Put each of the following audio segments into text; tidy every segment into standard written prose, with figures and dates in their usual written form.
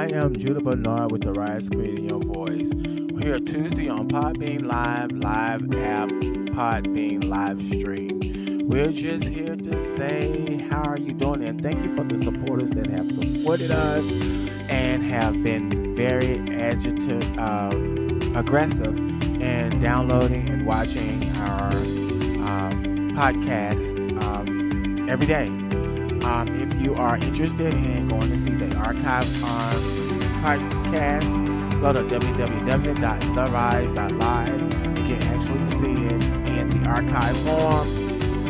I am Judah Bernard with the Rise Creating Your Voice. We're here Tuesday on Podbean Live app, Podbean live stream. We're just here to say, how are you doing? And thank you for the supporters that have supported us and have been very aggressive in downloading and watching our podcast every day. If you are interested in going to see the archives on podcast, go to www.therise.live. You can actually see it in the archive form.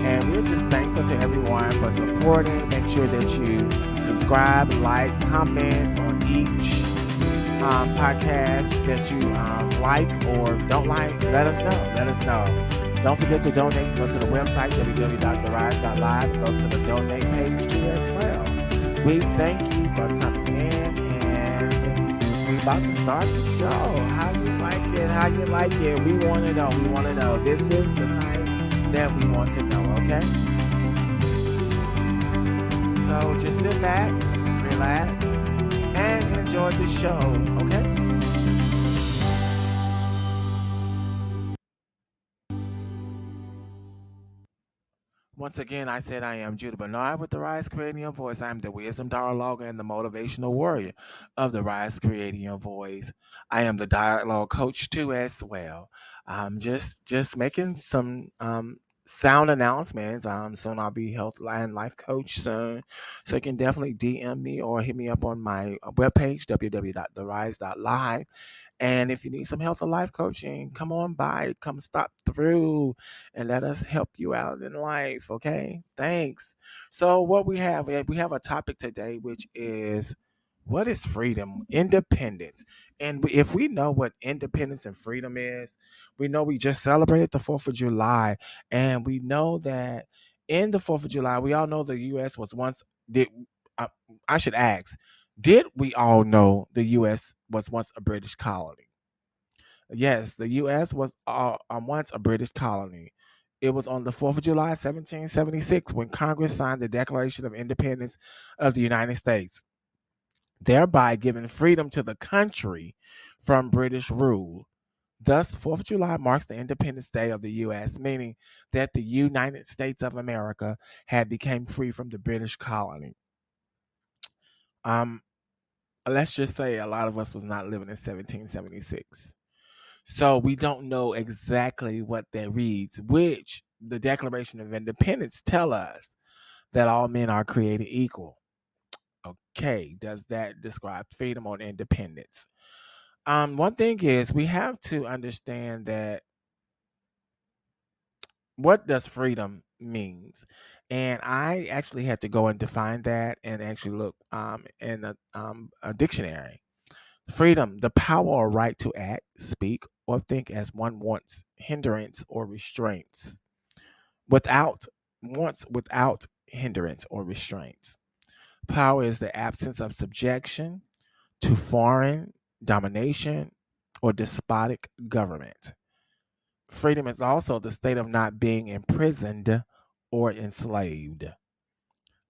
And we're just thankful to everyone for supporting. Make sure that you subscribe, like, comment on each podcast that you like or don't like. Let us know. Don't forget to donate. Go to the website, www.therise.live. Go to the donate page too as well. We thank you for coming in, and we're about to start the show. How you like it? We want to know. This is the time that we want to know, okay? So just sit back, relax, and enjoy the show, okay? Once again, I said I am Judah Bernard with the Rise Creating Your Voice. I'm the wisdom dialogue and the motivational warrior of the Rise Creating Your Voice. I am the dialogue coach too as well. Just making some sound announcements. Soon I'll be health and life coach soon. So you can definitely DM me or hit me up on my webpage, www.therise.live. And if you need some health or life coaching, come on by, come stop through and let us help you out in life. Okay. Thanks. So what we have a topic today, which is, what is freedom? Independence. And if we know what independence and freedom is, we know we just celebrated the 4th of July. And we know that in the 4th of July, we all know the U.S. was once, did I, I should ask, did we all know the U.S. was once a British colony? Yes, the U.S. was once a British colony. It was on the 4th of July, 1776, when Congress signed the Declaration of Independence of the United States, thereby giving freedom to the country from British rule. Thus, 4th of July marks the Independence Day of the U.S., meaning that the United States of America had become free from the British colony. Um, let's just say a lot of us was not living in 1776. So we don't know exactly what that reads, which the Declaration of Independence tell us that all men are created equal. Okay, does that describe freedom or independence? One thing is we have to understand that what does freedom means, and I actually had to go and define that and actually look in a dictionary. Freedom, the power or right to act, speak, or think as one wants, hindrance or restraints. Without without hindrance or restraints. Power is the absence of subjection to foreign domination or despotic government. Freedom is also the state of not being imprisoned or enslaved.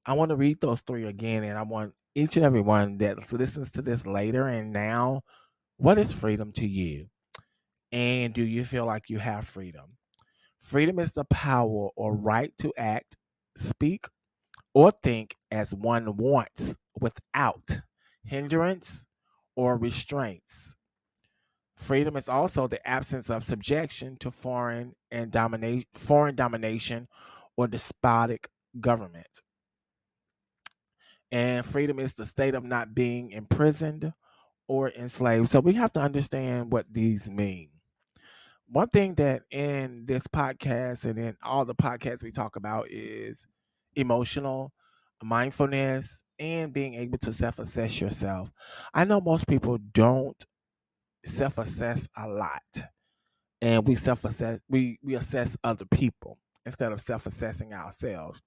I want to read those three again, and I want each and every one that listens to this later and now, what is freedom to you? And do you feel like you have freedom? Freedom is the power or right to act, speak, or think as one wants without hindrance or restraints. Freedom is also the absence of subjection to foreign domination or despotic government. And freedom is the state of not being imprisoned or enslaved. So we have to understand what these mean. One thing that in this podcast and in all the podcasts we talk about is emotional mindfulness and being able to self-assess yourself. I know most people don't self-assess a lot, and we self-assess we assess other people instead of self-assessing ourselves.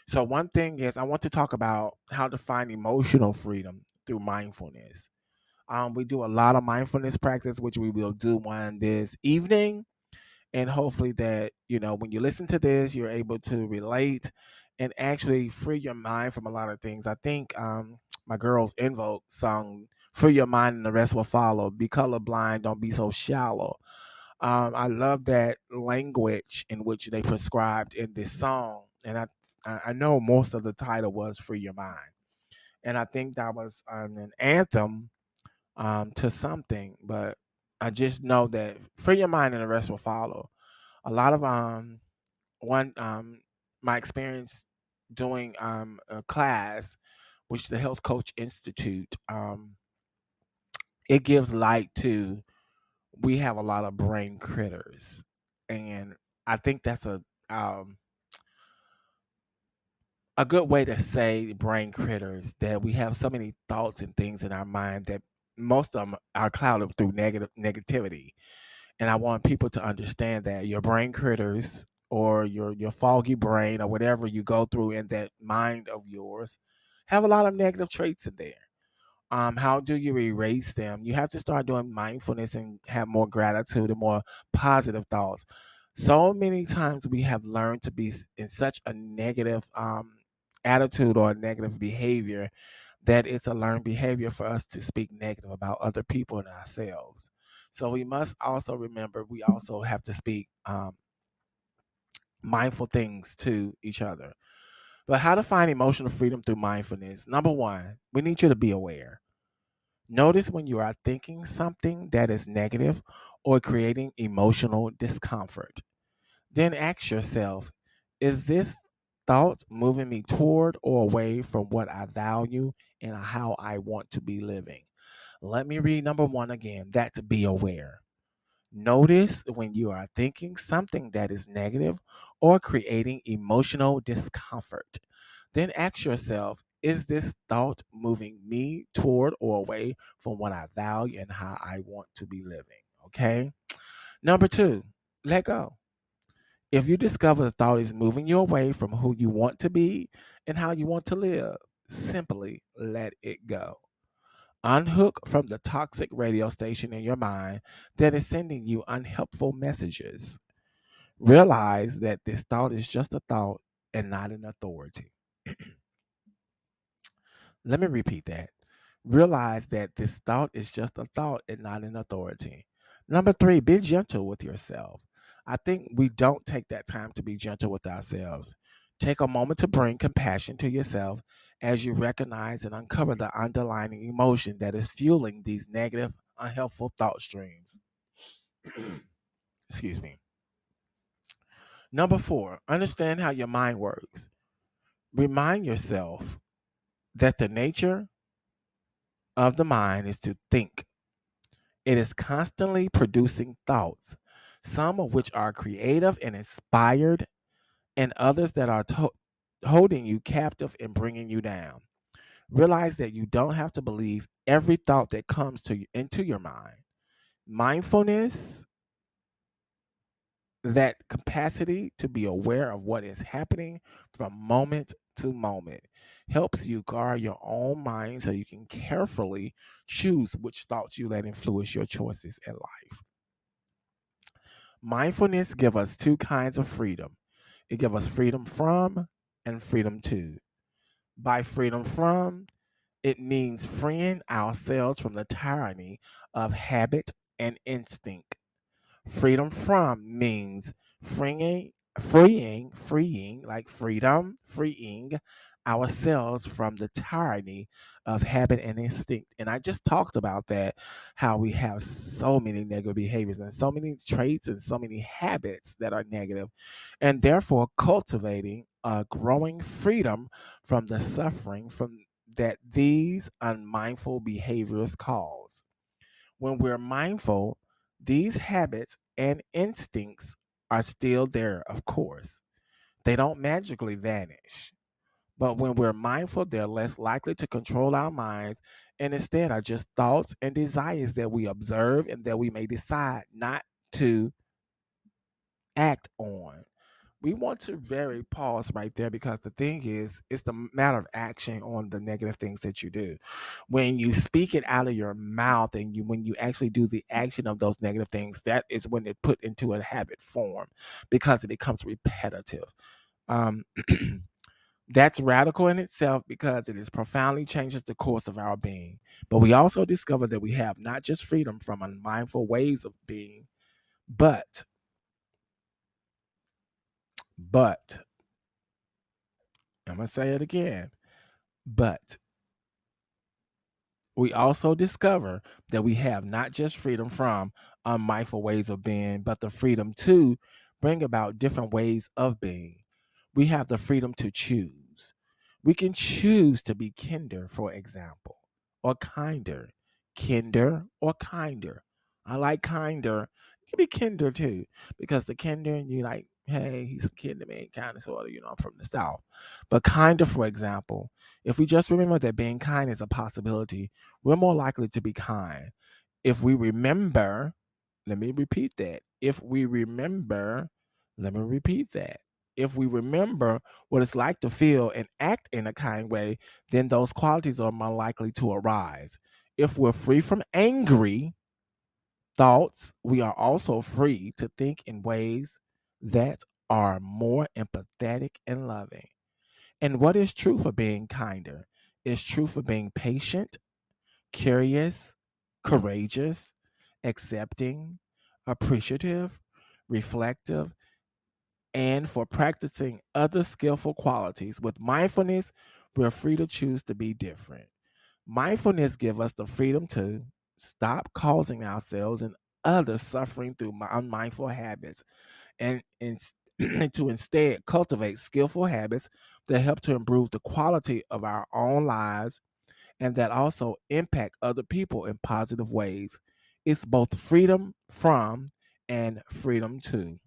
So one thing is I want to talk about how to find emotional freedom through mindfulness. We do a lot of mindfulness practice, which we will do one this evening, and hopefully that when you listen to this, you're able to relate and actually free your mind from a lot of things. I think my girls Invoke sung Free your mind and the rest will follow. Be colorblind. Don't be so shallow. I love that language in which they prescribed in this song. And I know most of the title was Free Your Mind. And I think that was an anthem to something. But I just know that Free Your Mind and the rest will follow. A lot of one my experience doing a class, which the Health Coach Institute, it gives light to. We have a lot of brain critters, and I think that's a good way to say brain critters, that we have so many thoughts and things in our mind that most of them are clouded through negativity. And I want people to understand that your brain critters, or your foggy brain, or whatever you go through in that mind of yours, have a lot of negative traits in there. How do you erase them? You have to start doing mindfulness and have more gratitude and more positive thoughts. So many times we have learned to be in such a negative attitude or a negative behavior, that it's a learned behavior for us to speak negative about other people and ourselves. So we must also remember, we also have to speak mindful things to each other. But how to find emotional freedom through mindfulness? Number one, we need you to be aware. Notice when you are thinking something that is negative or creating emotional discomfort. Then ask yourself, is this thought moving me toward or away from what I value and how I want to be living? Let me read number one again. That's be aware. Notice when you are thinking something that is negative or creating emotional discomfort. Then ask yourself, is this thought moving me toward or away from what I value and how I want to be living? Okay. Number two, let go. If you discover the thought is moving you away from who you want to be and how you want to live, simply let it go. Unhook from the toxic radio station in your mind that is sending you unhelpful messages. Realize that this thought is just a thought and not an authority. Let me repeat that. Realize that this thought is just a thought and not an authority. Number three, be gentle with yourself. I think we don't take that time to be gentle with ourselves. Take a moment to bring compassion to yourself as you recognize and uncover the underlying emotion that is fueling these negative, unhelpful thought streams. Excuse me. Number four, understand how your mind works. Remind yourself that the nature of the mind is to think. It is constantly producing thoughts, some of which are creative and inspired, and others that are holding you captive and bringing you down. Realize that you don't have to believe every thought that comes to you into your mind. Mindfulness, that capacity to be aware of what is happening from moment to moment, helps you guard your own mind so you can carefully choose which thoughts you let influence your choices in life. Mindfulness give us two kinds of freedom. It give us freedom from and freedom to. By freedom from, it means freeing ourselves from the tyranny of habit and instinct. Freedom from means freeing, like freedom, freeing ourselves from the tyranny of habit and instinct. And I just talked about that, how we have so many negative behaviors and so many traits and so many habits that are negative, and therefore cultivating a growing freedom from the suffering from that these unmindful behaviors cause. When we're mindful, these habits and instincts are still there, of course. They don't magically vanish. But when we're mindful, they're less likely to control our minds and instead are just thoughts and desires that we observe and that we may decide not to act on. We want to very pause right there, because the thing is, it's the matter of action on the negative things that you do. When you speak it out of your mouth and when you actually do the action of those negative things, that is when it put into a habit form, because it becomes repetitive. Um, That's radical in itself because it is profoundly changes the course of our being. But we also discover that we have not just freedom from unmindful ways of being, but but I'm gonna say it again. But we also discover that we have not just freedom from unmindful ways of being, but the freedom to bring about different ways of being. We have the freedom to choose. We can choose to be kinder, for example, or kinder. Kinder or kinder. I like kinder. It can be kinder too, because the kinder, you like, hey, he's a kid to me, kind of, sort of, I'm from the South. But kinder, for example, if we just remember that being kind is a possibility, we're more likely to be kind. If we remember, let me repeat that. If we remember, let me repeat that. If we remember what it's like to feel and act in a kind way, then those qualities are more likely to arise. If we're free from angry thoughts, we are also free to think in ways that are more empathetic and loving. And what is true for being kinder is true for being patient, curious, courageous, accepting, appreciative, reflective, and for practicing other skillful qualities. With mindfulness, we're free to choose to be different. Mindfulness gives us the freedom to stop causing ourselves and others suffering through unmindful habits and to instead cultivate skillful habits that help to improve the quality of our own lives and that also impact other people in positive ways. It's both freedom from and freedom to.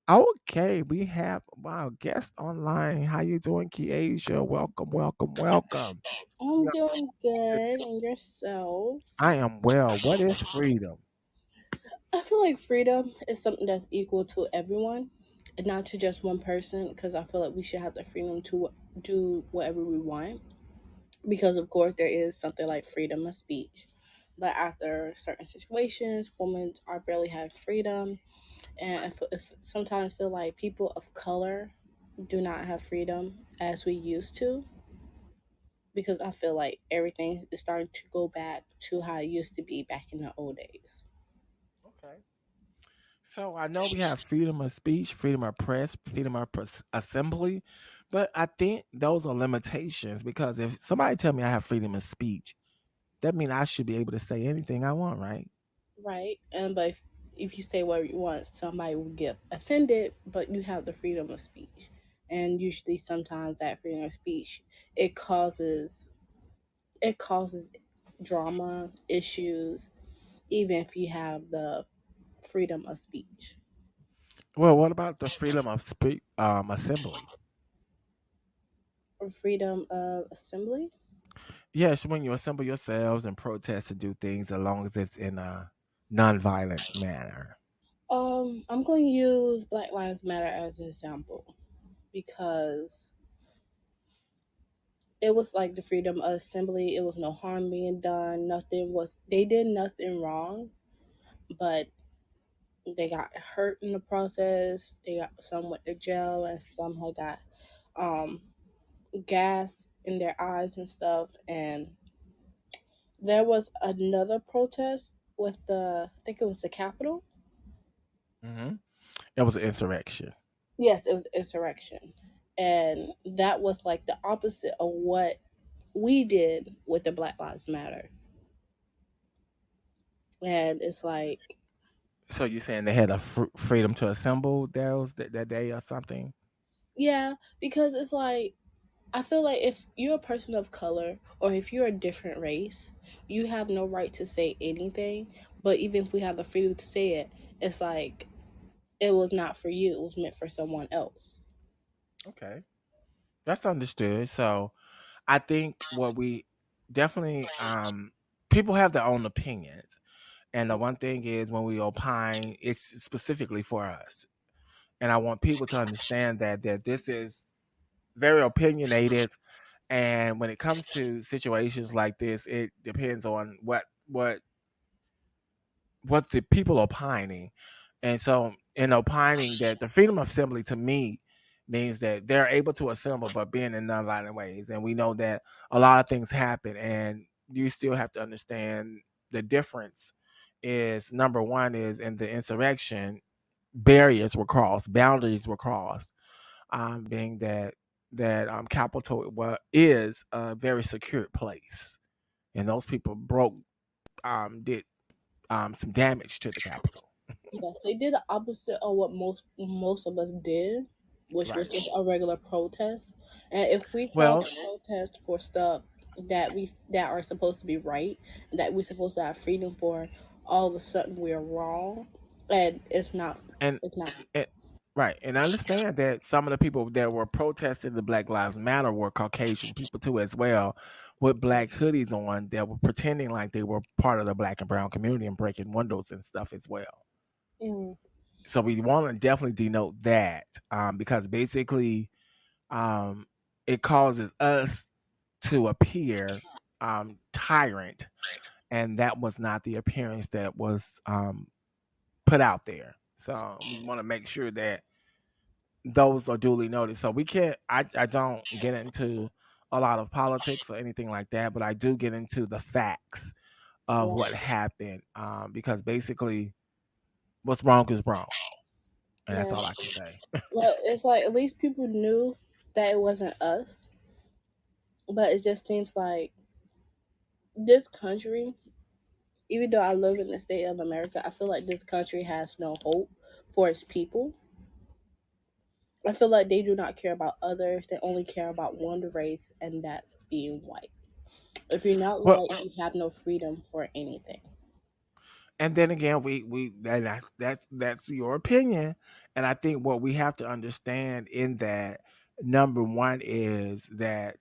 Okay, we have our guest online. How you doing, Kiesha? Welcome, welcome, welcome. We I'm are- doing good, and yourself? I am well. What is freedom? I feel like freedom is something that's equal to everyone, and not to just one person. Because I feel like we should have the freedom to do whatever we want. Because of course there is something like freedom of speech, but after certain situations, women are barely having freedom, and if sometimes feel like people of color do not have freedom as we used to because I feel like everything is starting to go back to how it used to be back in the old days. Okay. So I know we have freedom of speech, freedom of press, freedom of assembly, but I think those are limitations because if somebody tell me I have freedom of speech, that means I should be able to say anything I want, right? Right. And but if you say what you want, somebody will get offended, but you have the freedom of speech. And usually sometimes that freedom of speech it causes it causes drama, issues, even if you have the freedom of speech. Well, what about the freedom of speech, assembly? Or freedom of assembly. Yes, when you assemble yourselves and protest to do things, as long as it's in a nonviolent manner. I'm going to use Black Lives Matter as an example because it was like the freedom of assembly. It was no harm being done. Nothing was. They did nothing wrong, but they got hurt in the process. They got some went to jail, and some had got um, gas in their eyes and stuff. And there was another protest with the. I think it was the Capitol. Hmm. It was an insurrection. Yes, it was insurrection, and that was like the opposite of what we did with the Black Lives Matter. And it's like, So you're saying they had a freedom to assemble those that day or something? yeah, because it's like I feel like if you're a person of color or if you're a different race, you have no right to say anything. But even if we have the freedom to say it, it's like it was not for you, it was meant for someone else. Okay, that's understood. So I think what we definitely people have their own opinions, and the one thing is when we opine, it's specifically for us. And I want people to understand that this is very opinionated. And when it comes to situations like this, it depends on what the people opining. And so in opining that the freedom of assembly to me means that they're able to assemble, but being in nonviolent ways. And we know that a lot of things happen, and you still have to understand the difference. Is number one is in the insurrection, barriers were crossed, boundaries were crossed, being that Capitol is a very secure place, and those people did some damage to the Capitol. Yes, they did the opposite of what most of us did, which was Right. just a regular protest. And if we have Well, to protest for stuff that are supposed to be right, that we're supposed to have freedom for, all of a sudden we're wrong, and it's not. and It's not. and right, and I understand that some of the people that were protesting the Black Lives Matter were Caucasian people too, as well, with black hoodies on that were pretending like they were part of the black and brown community and breaking windows and stuff as well. Mm, So we want to definitely denote that, because basically, um, it causes us to appear tyrant, and that was not the appearance that was put out there. So we want to make sure that those are duly noted. So we can't. I don't get into a lot of politics or anything like that, but I do get into the facts of what right. happened, because basically, what's wrong is wrong, and that's Yeah. all I can say. Well, it's like at least people knew that it wasn't us, but it just seems like this country, even though I live in the state of America, I feel like this country has no hope for its people. I feel like they do not care about others. They only care about one race, and that's being white. If you're not Well, white, you have no freedom for anything. and then again, that's your opinion, and I think what we have to understand in that, number one is that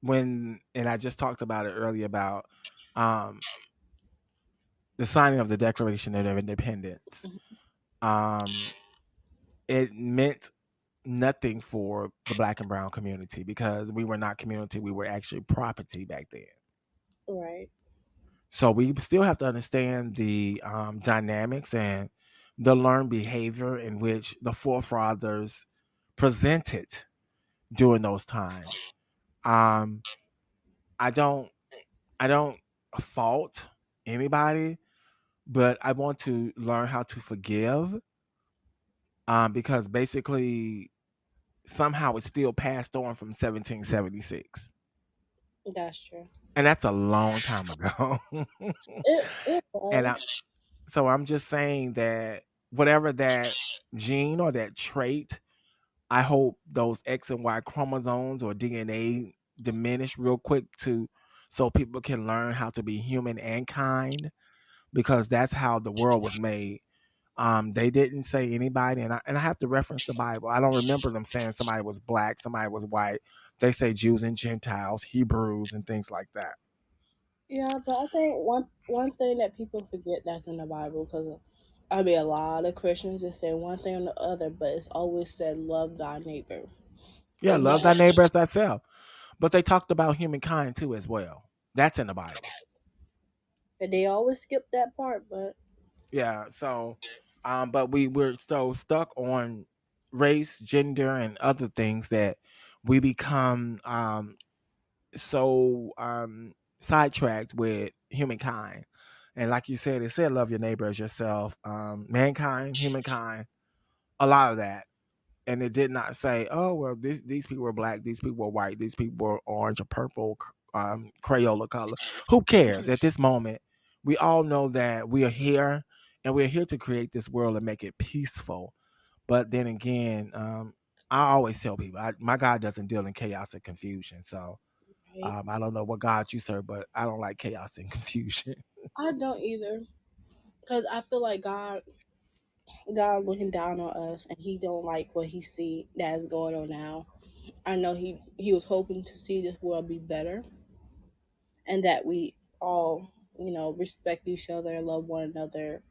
when, and I just talked about it earlier about um the signing of the Declaration of Independence. Um, it meant nothing for the black and brown community because we were not community, we were actually property back then. Right. So we still have to understand the dynamics and the learned behavior in which the forefathers presented during those times. Um, I don't, I don't fault anybody, but I want to learn how to forgive, because basically somehow it's still passed on from 1776, That's true. and that's a long time ago. It and was. I, so I'm just saying that whatever that gene or that trait, I hope those X and Y chromosomes or DNA diminish real quick to so people can learn how to be human and kind, because that's how the world was made. They didn't say anybody, and I have to reference the Bible. I don't remember them saying somebody was black, somebody was white. They say Jews and Gentiles, Hebrews, and things like that. Yeah, but I think one thing that people forget that's in the Bible, because I mean a lot of Christians just say one thing or the other, but it's always said love thy neighbor. Yeah, And love thy that, neighbor as thyself. But they talked about humankind too as well. That's in the Bible. and they always skip that part, but Yeah. So, but we were so stuck on race, gender, and other things that we become so sidetracked with humankind. And like you said, it said love your neighbor as yourself. Mankind, humankind, a lot of that. And it did not say, oh well, these people were black, these people were white, these people were orange or purple, Crayola color. Who cares at this moment? We all know that we are here, and we're here to create this world and make it peaceful. But then again, I always tell people, my God doesn't deal in chaos and confusion. So right. I don't know what God you serve, but I don't like chaos and confusion. I don't either, because I feel like God looking down on us, and He don't like what He see that is going on now. I know He was hoping to see this world be better, and that we all respect each other, love one another.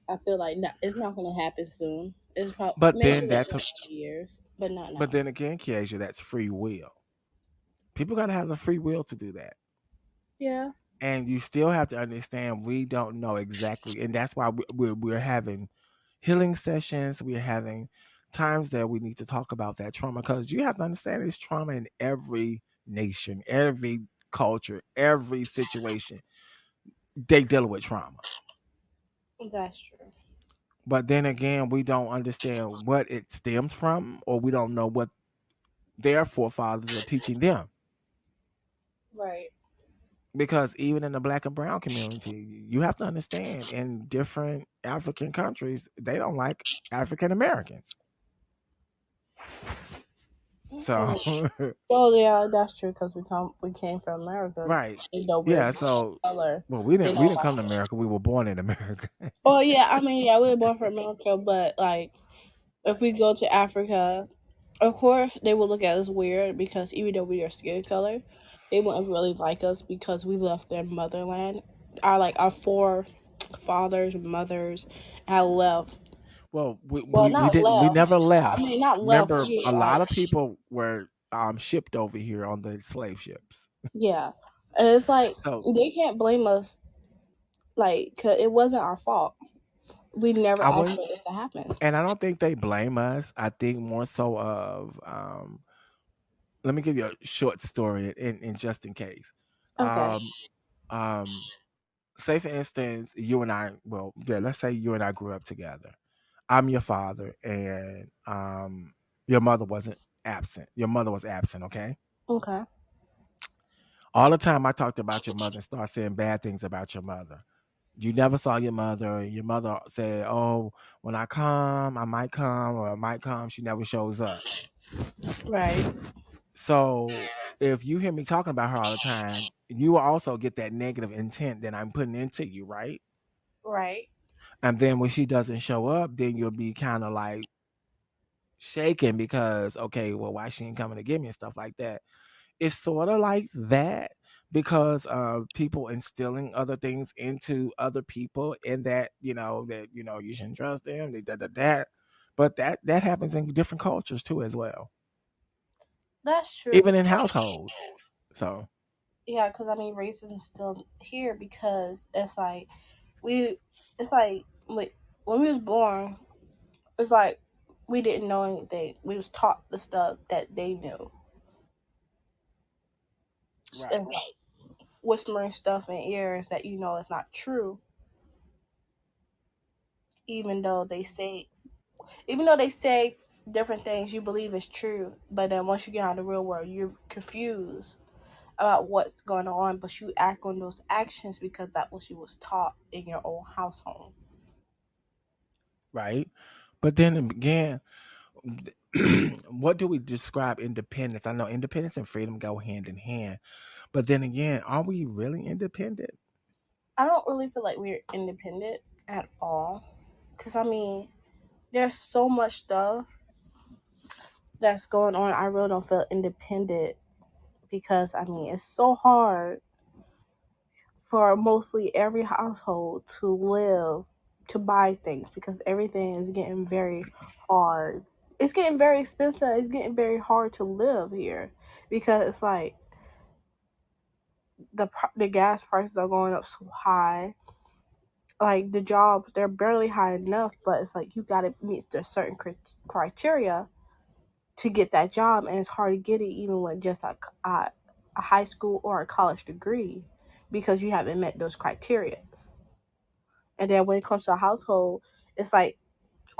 I feel like it's not going to happen soon. It's probably But maybe then in the that's a, next 2 years, but not but now. then again, Kiesha, that's free will. People got to have the free will to do that. Yeah, And you still have to understand we don't know exactly, and that's why we're having healing sessions. We're having times that we need to talk about that trauma because you have to understand there's trauma in every nation, every culture, every situation. They deal with trauma. That's true. But then again, we don't understand what it stems from, or we don't know what their forefathers are teaching them. Right. Because even in the black and brown community, you have to understand in different African countries, they don't like African Americans. So, Mm. Well, yeah, that's true because we came from America. right. You know, we're Yeah, black so color. well, we They didn't we don't didn't come to like. America. We were born in America. Well, yeah, I mean, yeah, we were born from America, but like, if we go to Africa, of course, they will look at us weird because even though we are skin color, they wouldn't really like us because we left their motherland. Our forefathers and mothers had left. Well, Well, we not didn't we left. never I left. mean, not left. Remember, We a like lot of people were shipped over here on the slave ships. yeah, and it's like So they can't blame us. Like, 'cause it wasn't our fault. We never I asked would, for this to happen. and I don't think they blame us. I think more so of let me give you a short story in just in case. Okay. Um, um, say for instance, you and I, well, yeah, let's say you and I grew up together. I'm your father, and your mother wasn't absent. Your mother was absent, okay? Okay. All the time I talked about your mother and start saying bad things about your mother. You never saw your mother, and your mother said, "Oh, when I come, I might come, or I might come." She never shows up. Right. So if you hear me talking about her all the time, you will also get that negative intent that I'm putting into you, right? Right. And then when she doesn't show up, then you'll be kind of like shaken because, okay, well, why she ain't coming to get me and stuff like that. It's sort of like that because of people instilling other things into other people, and that you shouldn't trust them. That, but that happens in different cultures too as well, That's even true. in households. So Yeah, because I mean, racism is still here because we, it's like when we was born, it's like we didn't know anything. We was taught the stuff that they knew, right, and like whispering stuff in ears that you know is not true, even though they say, even though they say different things, you believe is true. But then once you get out in the real world, you're confused about what's going on, but you act on those actions because that was you was taught in your own household. right. But then again, what do we describe independence? I know independence and freedom go hand in hand, but then again, are we really independent? I don't really feel like we're independent at all. Cause I mean, there's so much stuff that's going on. I really don't feel independent because I mean it's so hard for mostly every household to live, to buy things because everything is getting very hard. It's getting very expensive. It's getting very hard to live here because it's like the gas prices are going up so high. Like the jobs, they're barely high enough, but it's like you got to meet a certain criteria to get that job, and it's hard to get it even with just a high school or a college degree because you haven't met those criterias. And then when it comes to a household, it's like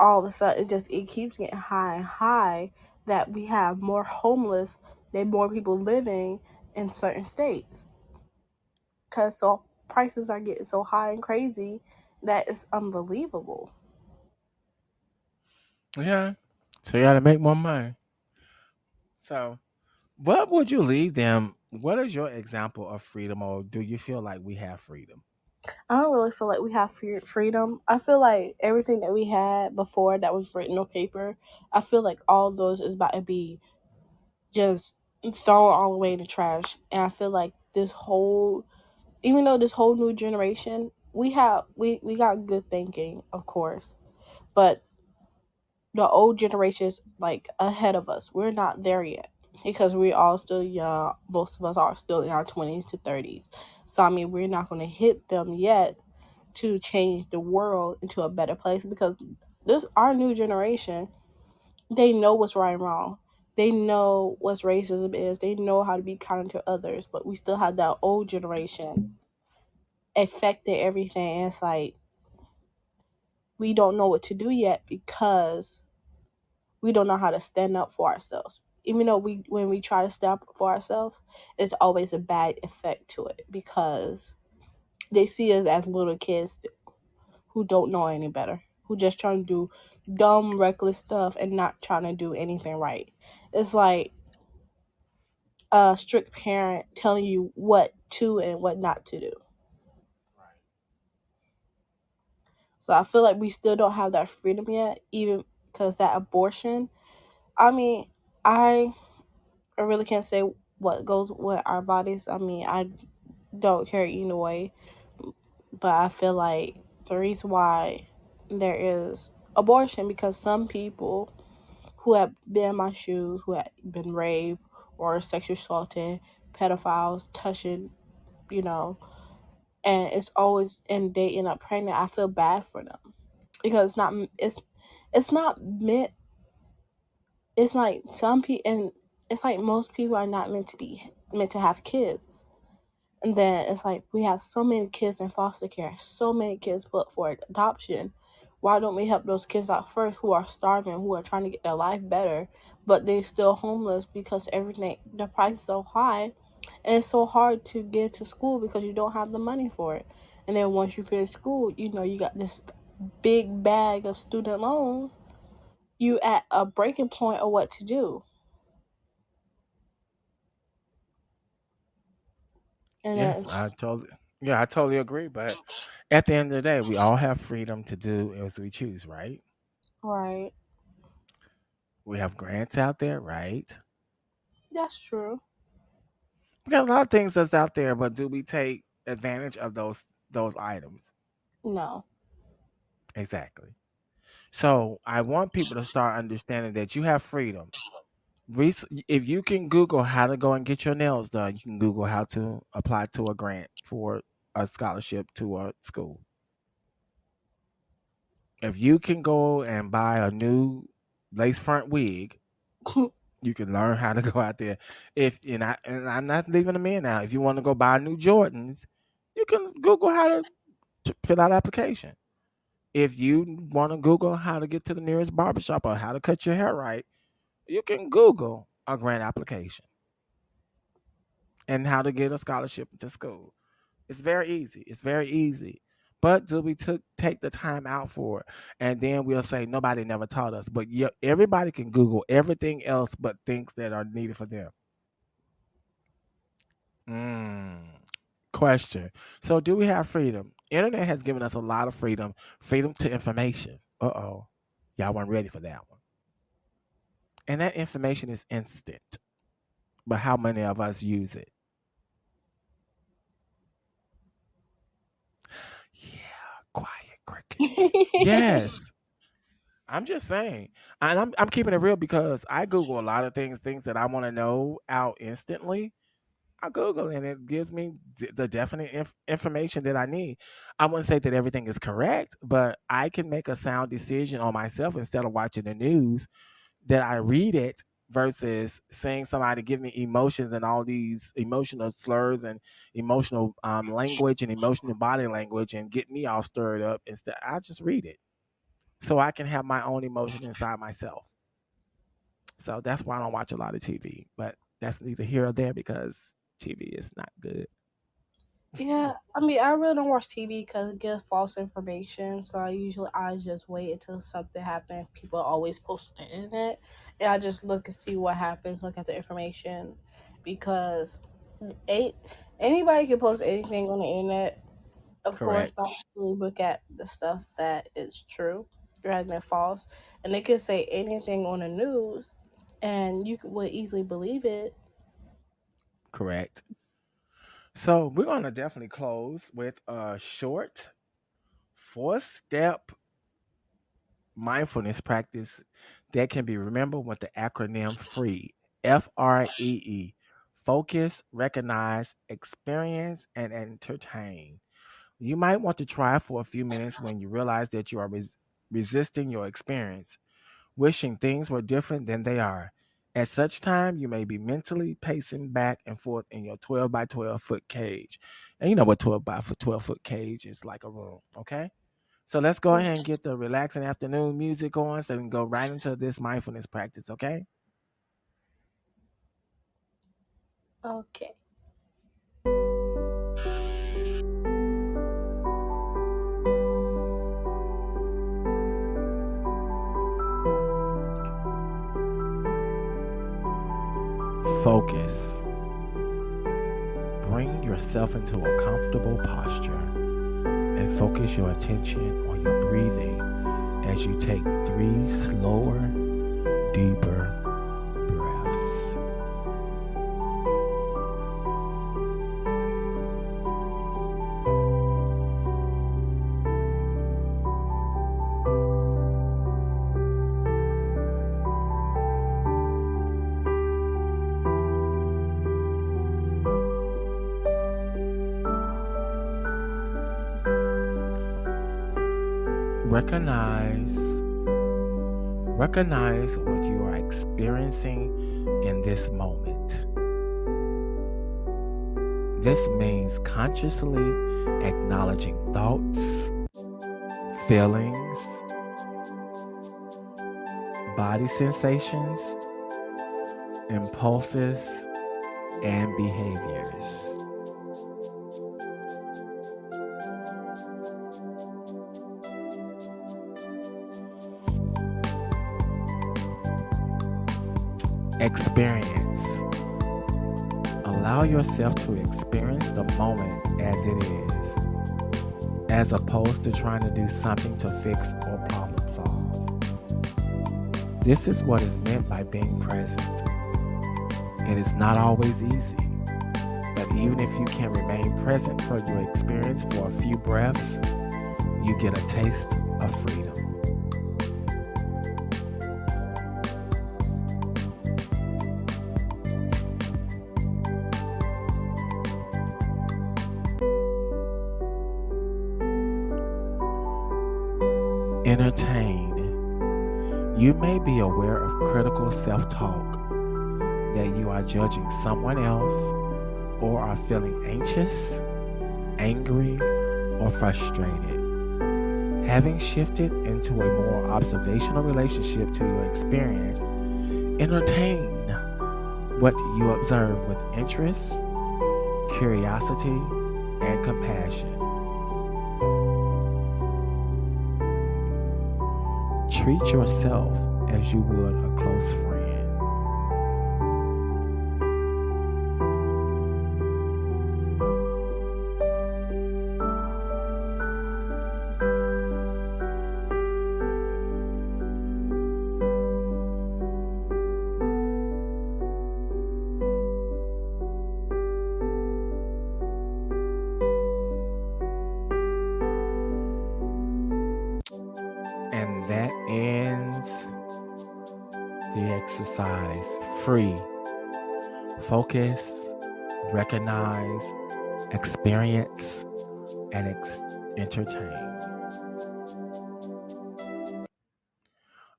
all of a sudden it keeps getting high and high that we have more homeless than more people living in certain states because the prices are getting so high and crazy that it's unbelievable. Yeah. So you got to make more money. So what would you leave them? What is your example of freedom, or do you feel like we have freedom? I don't really feel like we have freedom. I feel like everything that we had before that was written on paper, I feel like all of those is about to be just thrown all the way in the trash. And I feel like even though this whole new generation, we got good thinking, of course, but the old generation is like ahead of us. We're not there yet because we're all still young. Most of us are still in our 20s to 30s. So I mean, we're not going to hit them yet to change the world into a better place because This our new generation, they know what's right and wrong. They know what racism is. They know how to be kind to others. But we still have that old generation affected everything. And it's like we don't know what to do yet because we don't know how to stand up for ourselves. Even though we when we try to stand up for ourselves, it's always a bad effect to it because they see us as little kids who don't know any better, who just trying to do dumb, reckless stuff and not trying to do anything right. It's like a strict parent telling you what to and what not to do. Right. So I feel like we still don't have that freedom yet, even because that abortion. I mean, I I really can't say what goes with our bodies. I mean, I don't care either way, but I feel like the reason why there is abortion because some people who have been in my shoes, who have been raped or sexually assaulted, pedophiles touching, you know, and it's always and they end up pregnant. I feel bad for them because it's not meant. It's like some people and it's like most people are not meant to have kids. And then it's like we have so many kids in foster care, so many kids put for adoption. Why don't we help those kids out first who are starving, who are trying to get their life better, but they're still homeless because everything the price is so high and it's so hard to get to school because you don't have the money for it. And then once you finish school, you know you got this big bag of student loans. You at a breaking point of what to do. And then Yes, I totally agree. But at the end of the day, we all have freedom to do as we choose, right? right, We have grants out there, right? that's true. We got a lot of things that's out there, but do we take advantage of those items? No. Exactly. So I want people to start understanding that you have freedom. If you can Google how to go and get your nails done, you can Google how to apply to a grant for a scholarship to a school. If you can go and buy a new lace front wig, you can learn how to go out there. If and I'm not leaving them in now. If you want to go buy new Jordans, you can Google how to fill out application. If you want to Google how to get to the nearest barbershop or how to cut your hair right, you can Google a grant application and how to get a scholarship to school. It's very easy. It's very easy. But do we take the time out for it? And then we'll say nobody never taught us. But yeah, everybody can Google everything else but things that are needed for them. Mm. Question. So do we have freedom? Internet has given us a lot of freedom. Freedom to information. Uh-oh. Y'all weren't ready for that one. And that information is instant. But how many of us use it? Yeah, quiet crickets. Yes. I'm just saying, and I'm keeping it real because I Google a lot of things that I want to know out instantly. I Google and it gives me the definite information that I need. I wouldn't say that everything is correct, but I can make a sound decision on myself instead of watching the news. That I read it versus seeing somebody give me emotions and all these emotional slurs and emotional language and emotional body language and get me all stirred up. Instead, I just read it so I can have my own emotion inside myself. So that's why I don't watch a lot of TV. But that's neither here or there because TV is not good. Yeah, I mean, I really don't watch TV because it gives false information. So I just wait until something happens. People always post on the internet, and I just look and see what happens. Look at the information because a anybody can post anything on the internet. Of course, Correct. I really look at the stuff that is true rather than false, and they can say anything on the news, and would easily believe it. Correct. So we're gonna definitely close with a short 4-step mindfulness practice that can be remembered with the acronym FREE. FREE. Focus, recognize, experience, and entertain. You might want to try for a few minutes when you realize that you are resisting your experience, wishing things were different than they are. At such time, you may be mentally pacing back and forth in your 12 by 12-foot cage. And you know what 12 by 12-foot cage is like a room, okay? So let's go ahead and get the relaxing afternoon music on so we can go right into this mindfulness practice, okay? Okay. Focus. Bring yourself into a comfortable posture and focus your attention on your breathing as you take 3 slower, deeper breaths. Recognize recognize what you are experiencing in this moment. This means consciously acknowledging thoughts, feelings, body sensations, impulses, and behaviors. Experience. Allow yourself to experience the moment as it is, as opposed to trying to do something to fix or problem solve. This is what is meant by being present. It is not always easy, but even if you can remain present for your experience for a few breaths, you get a taste of freedom. Entertain. You may be aware of critical self talk, that you are judging someone else or are feeling anxious, angry, or frustrated. Having shifted into a more observational relationship to your experience, entertain what you observe with interest, curiosity, and compassion. Treat yourself as you would a close friend. And that ends the exercise. Free. Focus, recognize, experience, and entertain.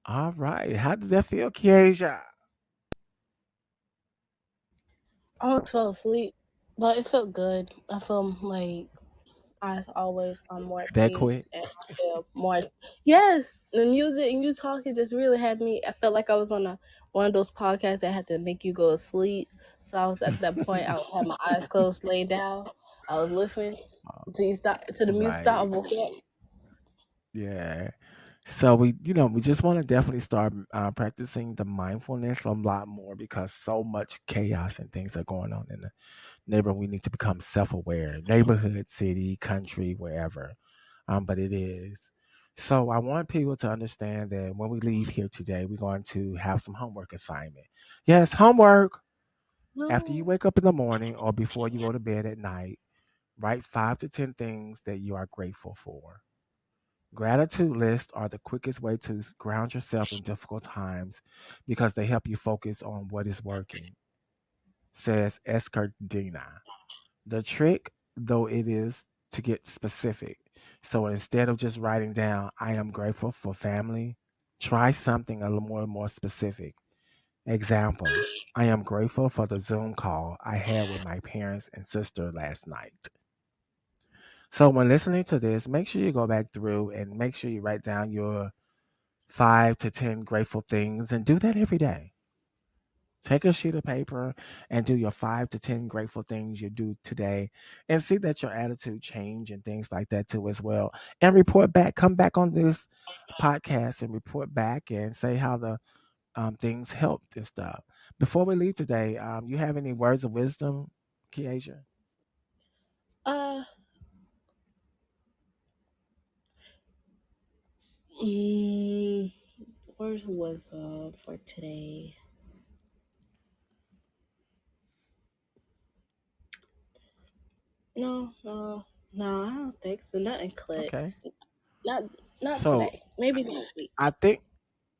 All right. How did that feel, Kiesia? I almost fell asleep, but it felt good. I feel like, as always, I'm more at That peace quick? and I feel more. Yes, the music and you talking just really had me. I felt like I was on one of those podcasts that had to make you go to sleep. So I was at that point. I had my eyes closed, laying down. I was listening till you stop, till the music stopped. I Right. woke up. Yeah. So we just want to definitely start practicing the mindfulness a lot more because so much chaos and things are going on in the neighborhood. We need to become self-aware, neighborhood, city, country, wherever. But it is. So I want people to understand that when we leave here today, we're going to have some homework assignment. Yes, homework. After you No. wake up in the morning or before you go to bed at night, write 5 to 10 things that you are grateful for. Gratitude lists are the quickest way to ground yourself in difficult times because they help you focus on what is working, says Escardina. The trick, though, it is to get specific. So instead of just writing down, I am grateful for family, try something a little more specific. Example, I am grateful for the Zoom call I had with my parents and sister last night. So when listening to this, make sure you go back through and make sure you write down your 5 to 10 grateful things and do that every day. Take a sheet of paper and do your 5 to 10 grateful things you do today and see that your attitude change and things like that too as well. And report back. Come back on this podcast and report back and say how the things helped and stuff. Before we leave today, you have any words of wisdom, Kiesha? Uh, mm, where's was for today? No, no, no. I don't think so. Nothing Okay. clicks. Not not So today. Maybe next week. I think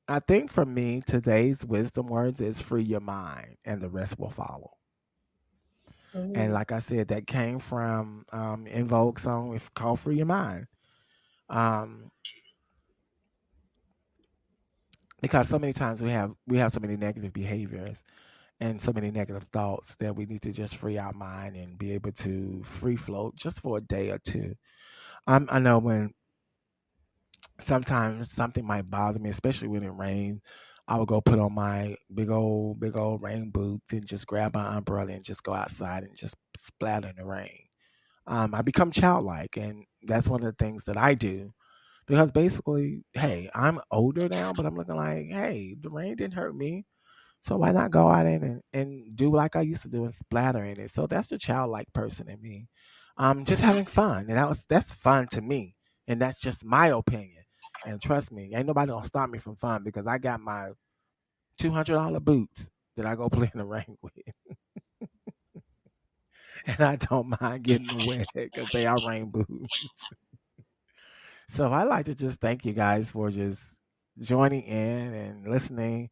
I think for me, today's wisdom words is free your mind and the rest will follow. And Ooh. like I said, that came from In Vogue song it's called Free Your Mind. Um, because so many times we have so many negative behaviors and so many negative thoughts that we need to just free our mind and be able to free float just for a day or two. I know when sometimes something might bother me, especially when it rains. I would go put on my big old rain boots and just grab my umbrella and just go outside and just splatter in the rain. I become childlike, and that's one of the things that I do because basically, hey, I'm older now, but I'm looking like, hey, the rain didn't hurt me. So why not go out in and do like I used to do and splatter in it? So that's the childlike person in me. Just having fun. And that's fun to me. And that's just my opinion. And trust me, ain't nobody gonna stop me from fun because I got my $200 boots that I go play in the rain with. And I don't mind getting wet because they are rain boots. So I like to just thank you guys for just joining in and listening.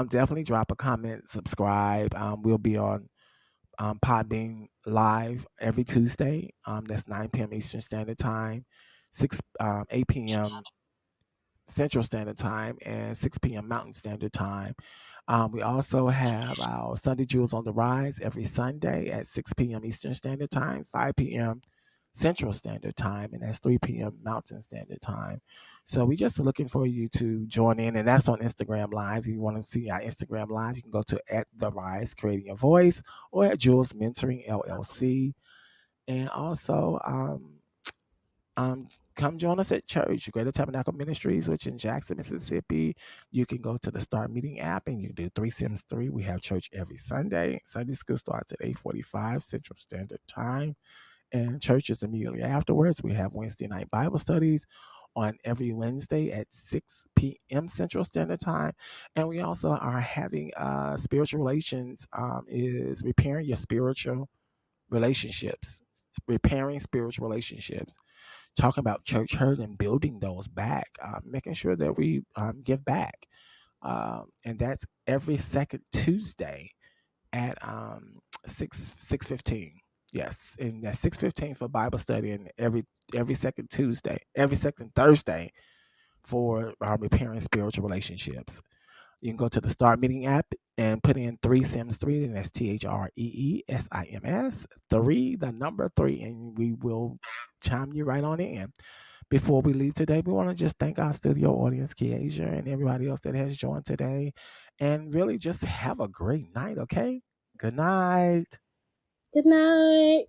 Definitely drop a comment, subscribe. We'll be on Podbean live every Tuesday. That's 9 p.m. Eastern Standard Time, 8 p.m. Central Standard Time, and 6 p.m. Mountain Standard Time. We also have our Sunday Jewels on the Rise every Sunday at 6 p.m. Eastern Standard Time, 5 p.m. Central Standard Time, and that's 3 p.m. Mountain Standard Time. So we just looking for you to join in, and that's on Instagram Live. If you want to see our Instagram Live, you can go to at The Rise Creating Your Voice or at Jules Mentoring LLC. And also, come join us at church, Greater Tabernacle Ministries, which in Jackson, Mississippi. You can go to the Start Meeting app and you do 3 Sims 3. We have church every Sunday. Sunday school starts at 8:45 Central Standard Time. And church is immediately afterwards. We have Wednesday night Bible studies on every Wednesday at 6 p.m. Central Standard Time. And we also are having spiritual relations, is repairing your spiritual relationships, repairing spiritual relationships, talking about church hurt and building those back, making sure that we give back. And that's every second Tuesday at 6:15. Yes, and that's 6:15 for Bible study, and every second Tuesday, every second Thursday for repairing spiritual relationships. You can go to the Start Meeting app and put in 3Sims 3, and that's THREESIMS 3, the number 3, and we will chime you right on in. Before we leave today, we want to just thank our studio audience, Kiesha, and everybody else that has joined today, and really just have a great night. Okay, good night. Good night.